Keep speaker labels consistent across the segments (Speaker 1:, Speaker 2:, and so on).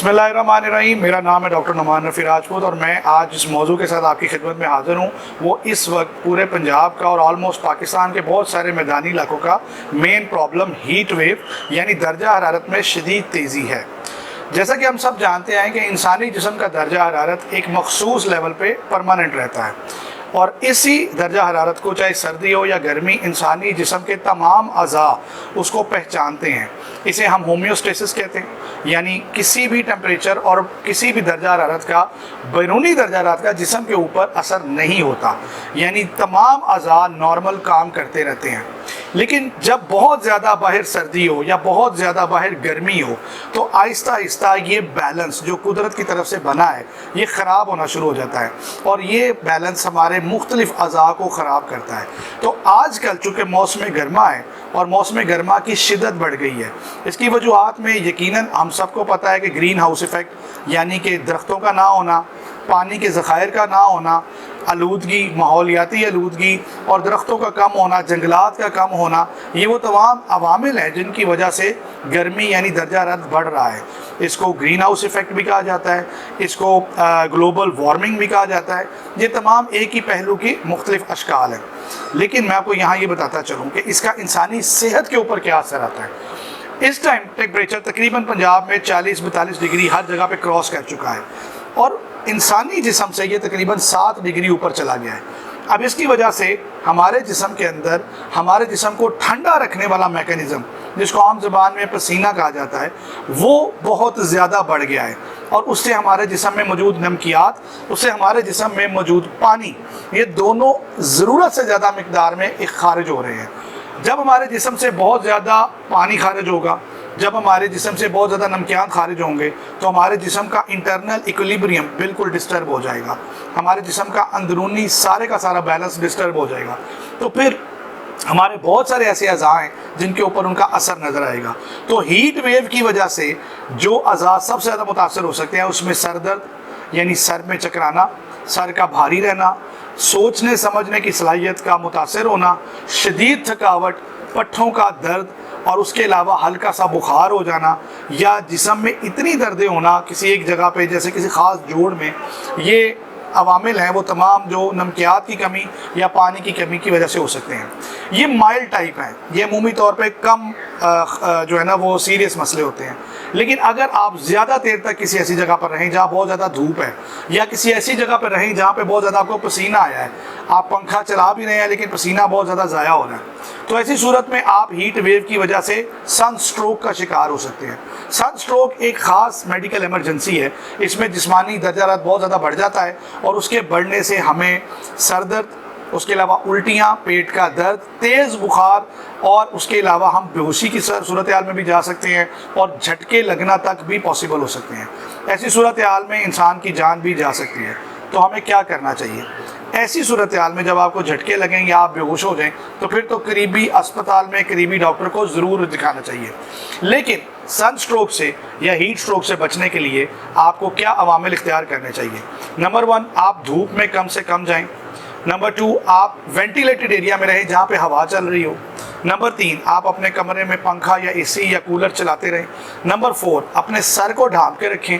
Speaker 1: बिस्मिल्लाहिर्रहमानिर्रहीम। मेरा नाम है डॉक्टर नुमान रफ़ी राजपूत और मैं आज जिस मौजू के साथ आपकी खिदमत में हाज़िर हूँ वो इस वक्त पूरे पंजाब का और ऑलमोस्ट पाकिस्तान के बहुत सारे मैदानी इलाकों का मेन प्रॉब्लम हीट वेव यानी दर्जा हरारत में शदीद तेज़ी है। जैसा कि हम सब जानते हैं कि इंसानी जिस्म का दर्जा हरारत एक मखसूस लेवल पे परमानेंट रहता है और इसी दर्जा हरारत को चाहे सर्दी हो या गर्मी इंसानी जिस्म के तमाम अज़ा उसको पहचानते हैं। इसे हम होम्योस्टेसिस कहते हैं, यानी किसी भी टेम्परेचर और किसी भी दर्जा हरारत का बैरूनी दर्जा हरारत का जिस्म के ऊपर असर नहीं होता, यानी तमाम अज़ा नॉर्मल काम करते रहते हैं। लेकिन जब बहुत ज़्यादा बाहर सर्दी हो या बहुत ज़्यादा बाहर गर्मी हो तो आहिस्ता आहिस्ता ये बैलेंस जो कुदरत की तरफ से बना है ये ख़राब होना शुरू हो जाता है और ये बैलेंस हमारे मुख्तलिफ अज़ा को ख़राब करता है। तो आजकल चूँकि मौसम गर्मा है और मौसम गर्मा की शिद्दत बढ़ गई है, इसकी वजूहात में यकीनन हम सबको पता है कि ग्रीन हाउस इफ़ेक्ट यानी कि दरख्तों का ना होना, पानी के ज़खायर का ना होना, आलूदगी, माहौलियाती आलूदगी और दरख्तों का कम होना, जंगलात का कम होना, ये वो तमाम अवामिल हैं जिनकी वजह से गर्मी यानी दर्जा हरारत बढ़ रहा है। इसको ग्रीन हाउस इफ़ेक्ट भी कहा जाता है, इसको ग्लोबल वार्मिंग भी कहा जाता है। ये तमाम एक ही पहलू की मुख्तलिफ अशकाल हैं। लेकिन मैं आपको यहाँ ये बताता चलूँ कि इसका इंसानी सेहत के ऊपर क्या असर आता है। इस टाइम टेम्परेचर तकरीबन पंजाब में 40-42 डिग्री हर जगह पे क्रॉस कर चुका है और इंसानी जिस्म से ये तकरीबन 7 डिग्री ऊपर चला गया है। अब इसकी वजह से हमारे जिस्म के अंदर हमारे जिस्म को ठंडा रखने वाला मैकेनिज़्म जिसको आम ज़बान में पसीना कहा जाता है वो बहुत ज़्यादा बढ़ गया है और उससे हमारे जिस्म में मौजूद नमकियात, उससे हमारे जिस्म में मौजूद पानी, ये दोनों ज़रूरत से ज़्यादा मिकदार में एक खारिज हो रहे हैं। जब हमारे जिस्म से बहुत ज़्यादा पानी खारिज होगा, जब हमारे जिस्म से बहुत ज़्यादा नमकियात खारिज होंगे तो हमारे जिस्म का इंटरनल इक्विलिब्रियम बिल्कुल डिस्टर्ब हो जाएगा, हमारे जिस्म का अंदरूनी सारे का सारा बैलेंस डिस्टर्ब हो जाएगा। तो फिर हमारे बहुत सारे ऐसे अज़ा हैं जिनके ऊपर उनका असर नज़र आएगा। तो हीट वेव की वजह से जो अज़ा सबसे ज़्यादा मुतासर हो सकते हैं उसमें सर दर्द यानी सर में चकराना, सर का भारी रहना, सोचने समझने की सलाहियत का मुतासर होना, शदीद थकावट, पट्ठों का दर्द और उसके अलावा हल्का सा बुखार हो जाना या जिस्म में इतनी दर्दें होना किसी एक जगह पे जैसे किसी ख़ास जोड़ में, ये अवामिल हैं वो तमाम जो नमकियात की कमी या पानी की कमी की वजह से हो सकते हैं। ये माइल्ड टाइप हैं, ये अमूमी तौर पे कम जो है ना वो सीरियस मसले होते हैं। लेकिन अगर आप ज़्यादा देर तक किसी ऐसी जगह पर रहें जहाँ बहुत ज़्यादा धूप है या किसी ऐसी जगह पर रहें जहाँ पे बहुत ज़्यादा आपको पसीना आया है, आप पंखा चला भी रहे हैं लेकिन पसीना बहुत ज़्यादा ज़ाया हो रहा है, तो ऐसी सूरत में आप हीट वेव की वजह से सन स्ट्रोक का शिकार हो सकते हैं। सन स्ट्रोक एक ख़ास मेडिकल इमरजेंसी है, इसमें जिस्मानी दर्जा हरारत बहुत ज़्यादा बढ़ जाता है और उसके बढ़ने से हमें सर दर्द, उसके अलावा उल्टियाँ, पेट का दर्द, तेज़ बुखार और उसके अलावा हम बेहोशी की सूरत हाल में भी जा सकते हैं और झटके लगना तक भी पॉसिबल हो सकते हैं। ऐसी सूरत हाल में इंसान की जान भी जा सकती है। तो हमें क्या करना चाहिए ऐसी सूरत हाल में? जब आपको झटके लगें या आप बेहोश हो जाएं तो फिर तो करीबी अस्पताल में करीबी डॉक्टर को ज़रूर दिखाना चाहिए। लेकिन सन स्ट्रोक से या हीट स्ट्रोक से बचने के लिए आपको क्या अवामिल इख्तियार करने चाहिए? नंबर 1, आप धूप में कम से कम जाएं। नंबर 2, आप वेंटिलेटेड एरिया में रहें जहाँ पे हवा चल रही हो। नंबर 3, आप अपने कमरे में पंखा या एसी या कूलर चलाते रहें। नंबर 4, अपने सर को ढांप के रखें।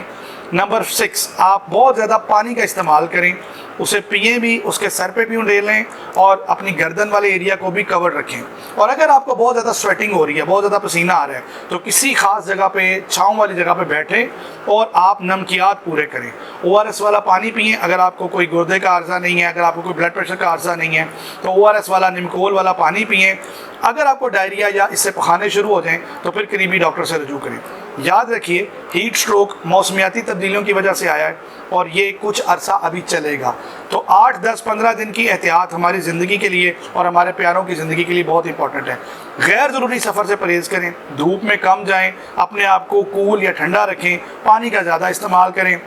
Speaker 1: नंबर 6, आप बहुत ज़्यादा पानी का इस्तेमाल करें, उसे पिएँ भी, उसके सर पे भी उंडेलें और अपनी गर्दन वाले एरिया को भी कवर रखें। और अगर आपको बहुत ज़्यादा स्वेटिंग हो रही है, बहुत ज़्यादा पसीना आ रहा है, तो किसी ख़ास जगह पे, छाँव वाली जगह पे बैठें और आप नमकियात पूरे करें। ORS वाला पानी पिएँ। अगर आपको कोई गुर्दे का अर्जा नहीं है, अगर आपको कोई ब्लड प्रेशर का अर्जा नहीं है तो ORS वाला, निमकोल वाला पानी पिएँ। अगर आपको डायरिया या इससे पखाने शुरू हो जाएं तो फिर करीबी डॉक्टर से रजू करें। याद रखिए, हीट स्ट्रोक मौसमियाती तब्दीलियों की वजह से आया है और ये कुछ अरसा अभी चलेगा। तो 8, 10, 15 दिन की एहतियात हमारी ज़िंदगी के लिए और हमारे प्यारों की ज़िंदगी के लिए बहुत इंपॉर्टेंट है। गैर ज़रूरी सफ़र से परहेज़ करें, धूप में कम जाएँ, अपने आप को कूल या ठंडा रखें, पानी का ज़्यादा इस्तेमाल करें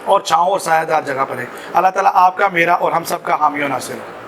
Speaker 1: और छाँव और सायादार जगह पर रहें। अल्लाह ताला आपका, मेरा और हम सब का हामी और नासिर हो।